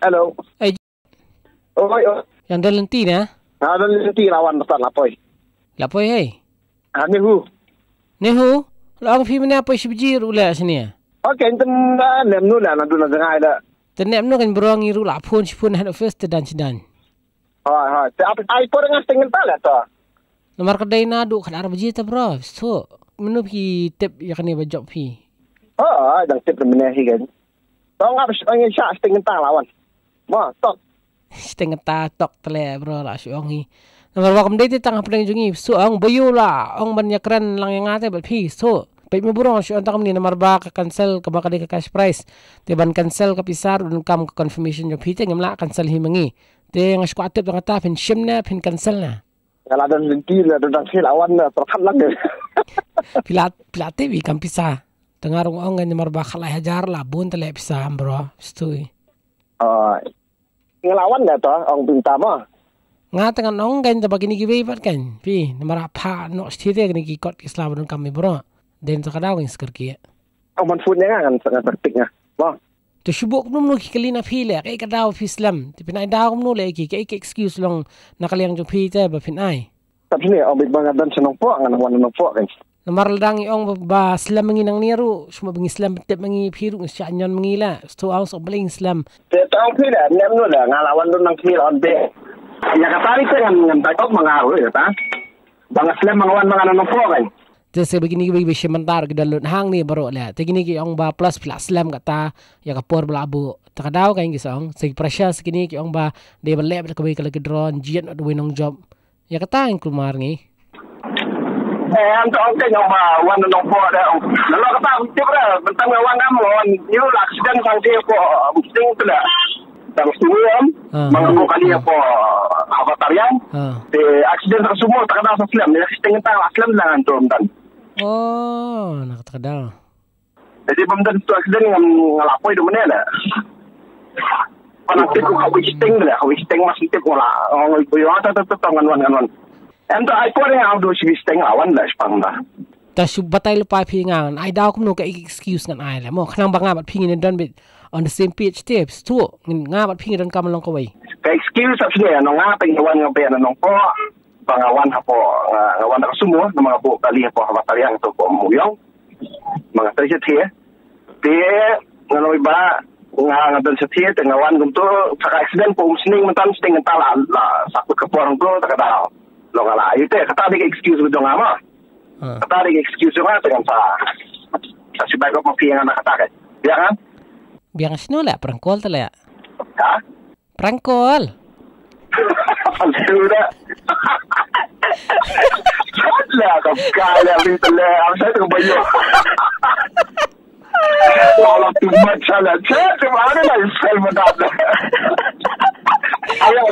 Hello. Oi. Yang dah lenti na? Ada lenti lawan besar lapoi. Lapoi hey. Nehu. Lang fi mana apa sibjir ula sini? Okay, enten nem nu lah nadu dengai dah. Tenem nu kan berang iru lapun sipun head office tedan. Hai. Tapi ai por dengan setengah tak tu. Nomor kedai nadu kan arah biji ta bro. So, menu pi tip ya kan ni bajok pi. Dan tip mana hi kan. Tong apa angin syak setengah tak lawan. Tok. Setengah tak tok tele bro lah syong hi. Nomor wakam dai tang pedang jungi. So ang bayu lah. Ang banyak keren lang yang ngate bat pi. So, baik maburong syong tak ni nomor ba ka cancel ka bakal ke cash price. Tiban cancel ka pisar dan kam ka confirmation jo pi teng mla cancel hi mangi. Te ang squat tip ngata pin shim na pin cancel na. Kalau ada lenti lah dan sil awan terkat lagi. Pilate bi kam pisah. Dengar orang kan nomor ba khalai hajar lah bun tele pisah bro. Stui. Ngelawan dah tu orang pinta mah. Nga tangan ong kan tabagi ni gibe pat kan. Pi nomor apa no stite kan ki kot Islam dan kami bro. Den sakadaw kan skerki. Orang phone kan sangat praktiknya. Wah. Tu syubuk num nu kali na pile kay kadaw fi Islam. Ti pinay daw num le ki kay excuse long nakaliang jo pi te ba pinay. Tapi ni orang bangat dan senang po ngan wan nang po kan. Nomor ladang ong ba Islam manginang niru semua bang Islam tep mangi piru sya nyon mangila. Tu aus obling Islam. Te tang pi dah nem nu dah ngalawan tu nang pi on be. Ya katari tu ngan takok mangaru ya ta. Bang Islam mangawan mangan nang po kan. Jadi begini bagi sementar ke dalam hang ni baru lah. Tapi ni ki ong ba plus Islam kata ya kapur belabu. Takadaw kan kisong. Segi pressure segini ki ong ba dia belep ke bagi drone jiat nak winong job. Ya kata yang keluar ni. Anto ong tengok ba wan nang po dah. Lalu kata tip dah bentang wan kamu wan you accident sang dia po sing tu dah. Dan semua mengaku kali apa avatarian. Accident semua takadaw sa Islam. Ya setengah tang Islam jangan tu dan. Oh, nak terkadang. Jadi benda tu accident yang ngelapoi di mana lah. Kalau tip kau wisting lah, kau wisting masih tip lah. Orang ibu yang ada tu tangan. Ento ai pun yang ada si wisting awan lah sepang dah. Tas batai lupa pingan. Ai daw kumno ka excuse ngan ai lah. Mo kanang banga bat pingin dan bit on the same page tips tu. Ngabat pingin dan kamalong kawai. Ka excuse sebenarnya nang ngapeng wan ngapen nang po. Pangawan hapo ngawan ka semua mga po kali hapo batarian to po muyong mga tadi setia dia ngaloi ba ngadan setia ngawan gumto saka accident po musning mentan sting tala sakut ke porong to takada lo ngala itu kata dia excuse bedo ngama kata dia excuse nga dengan sa sebagai ko piang anak kata ya kan biang sino la prangkol tala ha prangkol sudah lah kaya gitu lah saya tu banyak kalau tu macam lah saya mana lah saya mendapat ayah